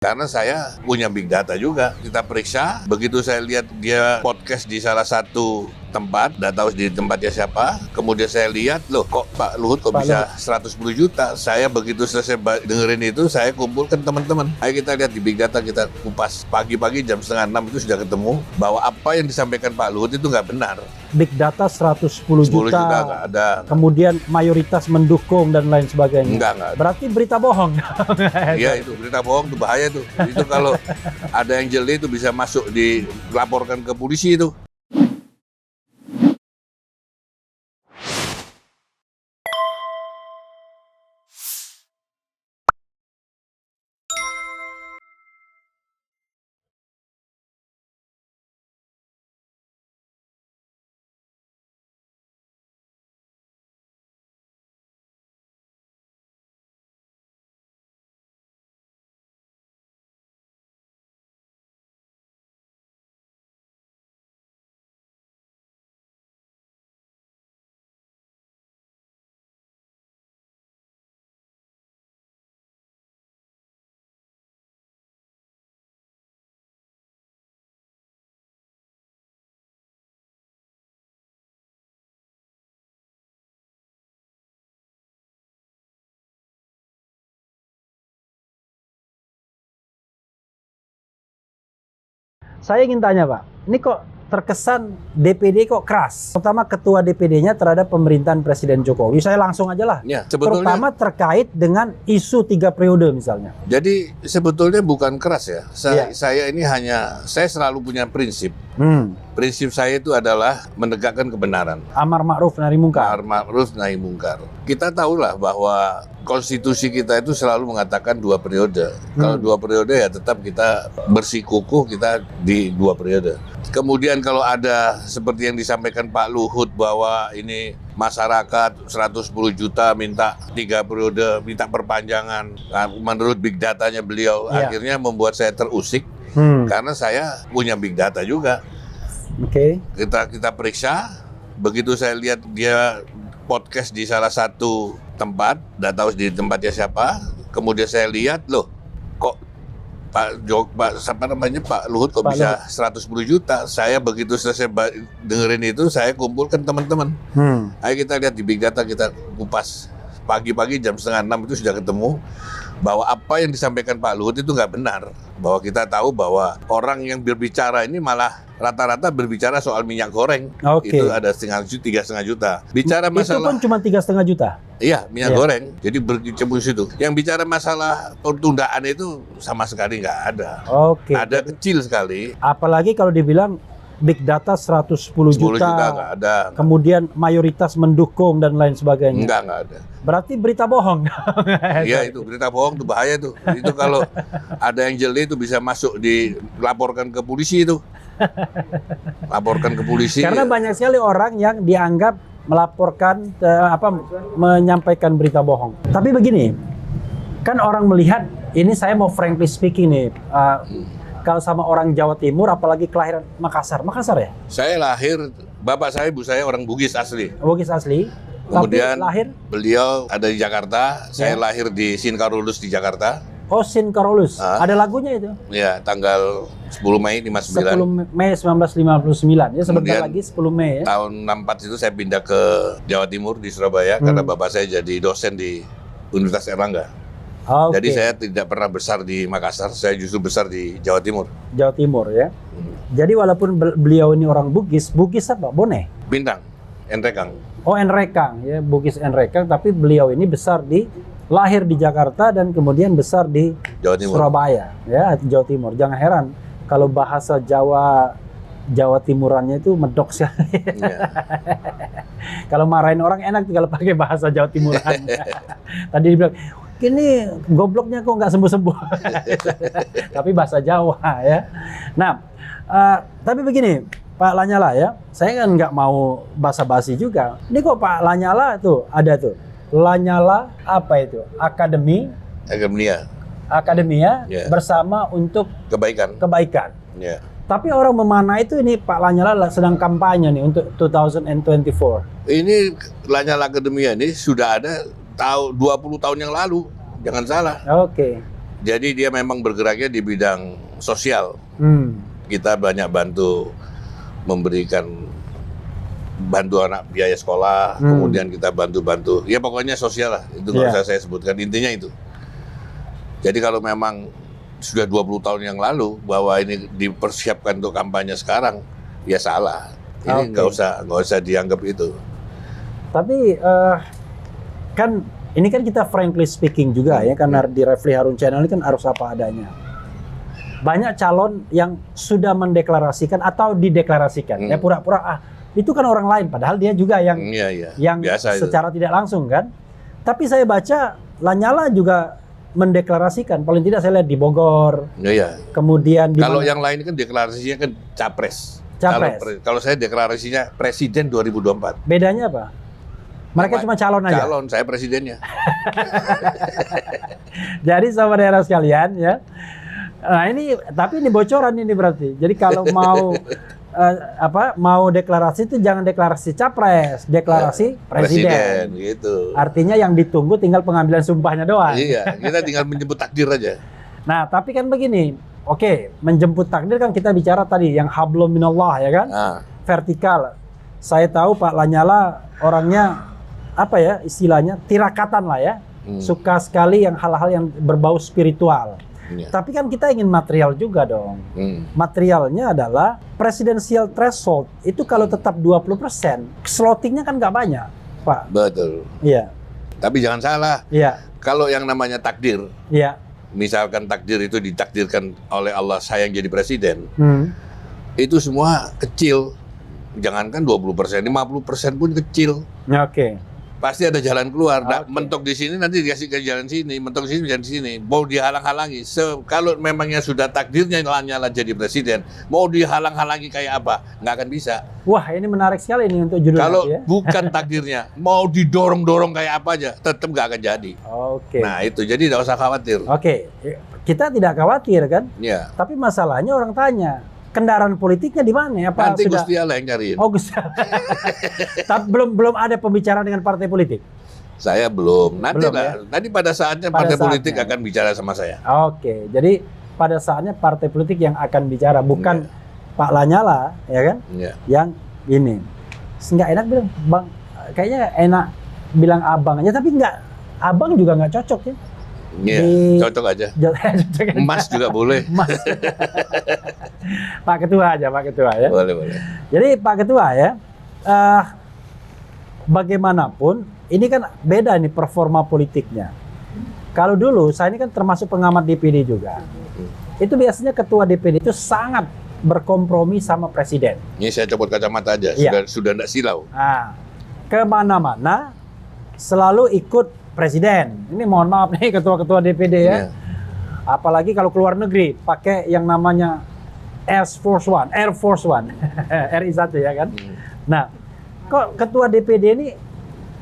Karena saya punya big data juga. Kita periksa, begitu saya lihat dia podcast di salah satu tempat, nggak tahu di tempatnya siapa. Kemudian saya lihat, loh kok Pak Luhut kok bisa 110 juta. Saya begitu selesai dengerin itu, saya kumpulkan teman-teman. Ayo kita lihat di big data, kita kupas. Pagi-pagi jam 5:30 itu sudah ketemu bahwa apa yang disampaikan Pak Luhut itu nggak benar. Big data 110 juta, nggak ada. kemudian mayoritas mendukung dan lain sebagainya. Enggak. Berarti berita bohong. Iya, itu berita bohong, itu bahaya tuh. Itu kalau ada yang jeli itu bisa masuk dilaporkan ke polisi itu. Saya ingin tanya Pak, ini kok terkesan DPD kok keras? Pertama ketua DPD-nya terhadap pemerintahan Presiden Jokowi. Saya langsung aja lah. Ya, sebetulnya, terutama terkait dengan isu 3 periode misalnya. jadi sebetulnya bukan keras ya. Saya ini saya selalu punya prinsip. Prinsip saya itu adalah menegakkan kebenaran. Amar ma'ruf nahi mungkar. Amar ma'ruf nahi mungkar. Kita tahulah bahwa konstitusi kita itu selalu mengatakan 2 periode. Kalau 2 periode ya tetap kita bersikukuh kita di 2 periode. Kemudian kalau ada seperti yang disampaikan Pak Luhut bahwa ini masyarakat 110 juta minta 3 periode, minta perpanjangan. Nah, menurut big datanya beliau akhirnya membuat saya terusik karena saya punya big data juga. Oke. Kita periksa, begitu saya lihat dia podcast di salah satu tempat, nggak tahu di tempatnya siapa. Kemudian saya lihat, loh kok Pak Luhut kok bisa 110 juta. Saya begitu selesai dengerin itu, saya kumpulkan teman-teman. Ayo kita lihat di big data, kita kupas. Pagi-pagi jam 5:30 itu sudah ketemu bahwa apa yang disampaikan Pak Luhut itu nggak benar. Bahwa kita tahu bahwa orang yang berbicara ini malah rata-rata berbicara soal minyak goreng. Itu ada 3,5 juta. Bicara masalah, itu pun cuma 3,5 juta? Iya, minyak goreng. Jadi berkecimpung situ. Yang bicara masalah pertundaan itu sama sekali nggak ada. Ada kecil sekali. Apalagi kalau dibilang big data 110 juta nggak ada. Kemudian mayoritas mendukung dan lain sebagainya. Nggak ada. Berarti berita bohong. Iya, itu berita bohong, itu bahaya tuh. Itu kalau ada yang jeli itu bisa masuk dilaporkan ke polisi itu. Laporkan ke polisi. Karena banyak sekali orang yang dianggap melaporkan menyampaikan berita bohong. Tapi begini, kan orang melihat ini, saya mau frankly speaking nih, kalau sama orang Jawa Timur, apalagi kelahiran Makassar ya? Saya lahir, bapak saya, ibu saya orang Bugis asli. Bugis asli. Kemudian lahir? Beliau ada di Jakarta, saya lahir di Sinkarulus di Jakarta. Oh, Sinkarulus. Ada lagunya itu? Ya, tanggal 10 Mei 59. 10 Mei 1959. Ya, sebentar lagi 10 Mei ya. Tahun 64 itu saya pindah ke Jawa Timur di Surabaya karena bapak saya jadi dosen di Universitas Erlangga. Jadi saya tidak pernah besar di Makassar, saya justru besar di Jawa Timur. Jawa Timur ya. Jadi walaupun beliau ini orang Bugis apa? Bone? Bintang, Enrekang. Oh, Enrekang ya, Bugis Enrekang, tapi beliau ini lahir di Jakarta dan kemudian besar di Jawa Timur. Surabaya ya, Jawa Timur. Jangan heran kalau bahasa Jawa Timurannya itu medok sekali. Kalau marahin orang enak kalau pakai bahasa Jawa Timuran. Tadi dibilang, ini gobloknya kok nggak sembuh-sembuh. Tapi bahasa Jawa ya. Nah, tapi begini Pak Lanyala ya, saya kan nggak mau basa-basi juga. Ini kok Pak Lanyala tuh ada tuh, Lanyala apa itu? Akademia bersama untuk kebaikan. Yeah. Tapi orang memaknai itu ini Pak Lanyala sedang kampanye nih untuk 2024. Ini Lanyala Akademia ini sudah ada 20 tahun yang lalu, jangan salah. Jadi dia memang bergeraknya di bidang sosial. Kita banyak bantu memberikan bantu anak biaya sekolah, kemudian kita bantu-bantu. Ya pokoknya sosial lah, itu nggak usah saya sebutkan. Intinya itu. Jadi kalau memang sudah 20 tahun yang lalu bahwa ini dipersiapkan untuk kampanye sekarang, ya salah. Ini nggak usah dianggap itu. Tapi kan ini kan kita frankly speaking juga ya, karena di Refli Harun Channel ini kan harus apa adanya. Banyak calon yang sudah mendeklarasikan atau dideklarasikan, ya pura-pura itu kan orang lain, padahal dia juga yang biasa secara itu. tidak langsung kan. Tapi saya baca Lanyala juga mendeklarasikan, paling tidak saya lihat di Bogor. Kemudian kalau yang lain kan deklarasinya kan capres. Kalau saya deklarasinya presiden 2024. Bedanya apa? Mereka cuma calon aja. Calon, saya presidennya. Jadi sama daerah sekalian ya. Nah tapi ini bocoran ini berarti. Jadi kalau mau mau deklarasi itu jangan deklarasi capres, deklarasi presiden. Gitu. Artinya yang ditunggu tinggal pengambilan sumpahnya doang. Iya, kita tinggal menjemput takdir aja. Nah, tapi kan begini. Oke, menjemput takdir kan kita bicara tadi yang hablum minallah ya kan? Vertikal. Saya tahu Pak Lanyala orangnya apa ya istilahnya tirakatan lah ya. Suka sekali yang hal-hal yang berbau spiritual. Tapi kan kita ingin material juga dong. Materialnya adalah presidensial threshold itu kalau tetap 20%, slotingnya kan nggak banyak, Pak. Betul. Iya. Tapi jangan salah. Iya. Kalau yang namanya takdir, misalkan takdir itu ditakdirkan oleh Allah saya yang jadi presiden, itu semua kecil. Jangankan 20%, 50% pun kecil. Pasti ada jalan keluar. Mentok di sini nanti dikasih ke jalan sini, mentok di sini jalan sini. Mau dihalang-halangi. Kalau memangnya sudah takdirnya Lanyala jadi presiden, mau dihalang-halangi kayak apa? Nggak akan bisa. Wah, ini menarik sekali ini untuk judul. Kalau bukan takdirnya, mau didorong-dorong kayak apa aja, tetap nggak akan jadi. Nah itu, jadi nggak usah khawatir. Kita tidak khawatir kan? Iya. Tapi masalahnya orang tanya, kendaraan politiknya di mana? Apa nanti sudah... Gusti Allah yang cariin. Gusti Allah. Tapi belum ada pembicaraan dengan partai politik. Saya belum. Nanti pada saatnya partai politik akan bicara sama saya. Jadi pada saatnya partai politik yang akan bicara, bukan Pak Lanyala, ya kan? Yang ini. Nggak enak bilang, Bang. Kayaknya enak bilang abang aja, tapi abang juga nggak cocok ya. Cocok aja. Mas juga boleh. Mas. Pak Ketua aja, Pak Ketua ya. Boleh. Jadi Pak Ketua ya, bagaimanapun ini kan beda nih performa politiknya. Kalau dulu saya ini kan termasuk pengamat DPD juga. Itu biasanya ketua DPD itu sangat berkompromi sama presiden. Ini saya copot kacamata aja, sudah tidak silau. Kemana-mana selalu ikut presiden. Ini mohon maaf nih ketua-ketua DPD ya. Apalagi kalau keluar negeri pakai yang namanya Air Force One, RI1 ya kan. Nah, kok ketua DPD ini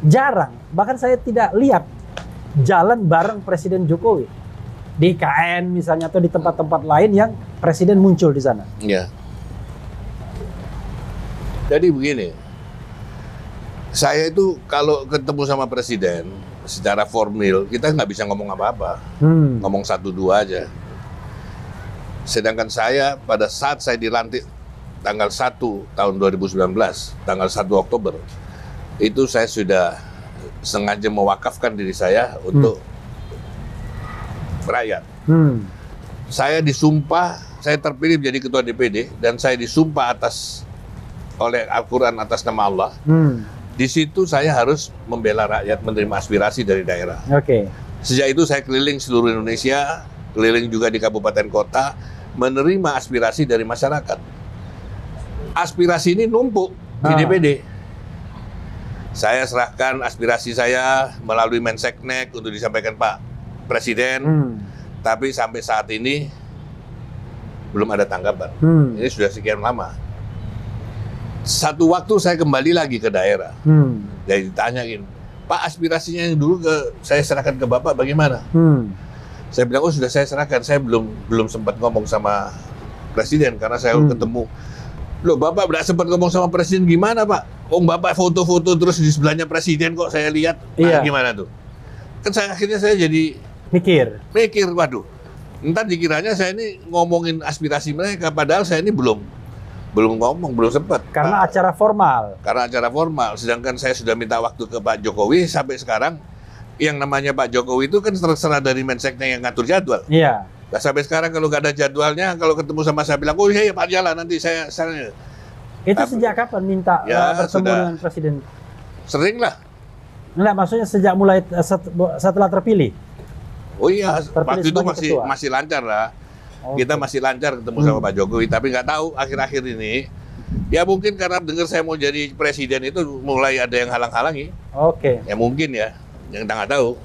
jarang, bahkan saya tidak lihat jalan bareng Presiden Jokowi di IKN misalnya atau di tempat-tempat lain yang presiden muncul di sana. Jadi begini, saya itu kalau ketemu sama presiden secara formal kita nggak bisa ngomong apa-apa, ngomong 1-2 aja. Sedangkan saya pada saat saya dilantik tanggal 1 tahun 2019, tanggal 1 Oktober, itu saya sudah sengaja mewakafkan diri saya untuk rakyat. Saya disumpah, saya terpilih menjadi ketua DPD dan saya disumpah oleh Al-Quran atas nama Allah. Di situ saya harus membela rakyat, menerima aspirasi dari daerah. Sejak itu saya keliling seluruh Indonesia, keliling juga di kabupaten kota, menerima aspirasi dari masyarakat. Aspirasi ini numpuk di DPD. Saya serahkan aspirasi saya melalui Menseknek untuk disampaikan Pak Presiden, tapi sampai saat ini belum ada tanggapan. Ini sudah sekian lama. Satu waktu saya kembali lagi ke daerah, jadi ditanyain, Pak aspirasinya yang dulu saya serahkan ke Bapak bagaimana? Saya bilang, sudah saya serahkan, saya belum sempat ngomong sama Presiden karena saya ketemu. Loh, Bapak tidak sempat ngomong sama Presiden gimana Pak? Bapak foto-foto terus di sebelahnya Presiden kok saya lihat. Gimana tuh? Kan akhirnya saya jadi mikir, waduh, Entar dikiranya saya ini ngomongin aspirasi mereka, padahal saya ini belum ngomong, belum sempat. Karena acara formal. Karena acara formal. Sedangkan saya sudah minta waktu ke Pak Jokowi sampai sekarang. Yang namanya Pak Jokowi itu kan terserah dari Menseknya yang ngatur jadwal. Iya. Nah, sampai sekarang kalau nggak ada jadwalnya, kalau ketemu sama saya bilang, oh iya Pak jalan nanti saya. Itu sejak kapan minta Ya, bertemu sudah. dengan Presiden? Sering lah. Enggak, maksudnya sejak mulai setelah terpilih. Oh iya, Terpilih waktu itu sebagai ketua. masih lancar lah. Oke. Kita masih lancar ketemu sama Pak Jokowi, tapi nggak tahu akhir-akhir ini. Ya mungkin karena dengar saya mau jadi presiden itu mulai ada yang halang-halangi. Oke. Ya mungkin ya, yang kita nggak tahu.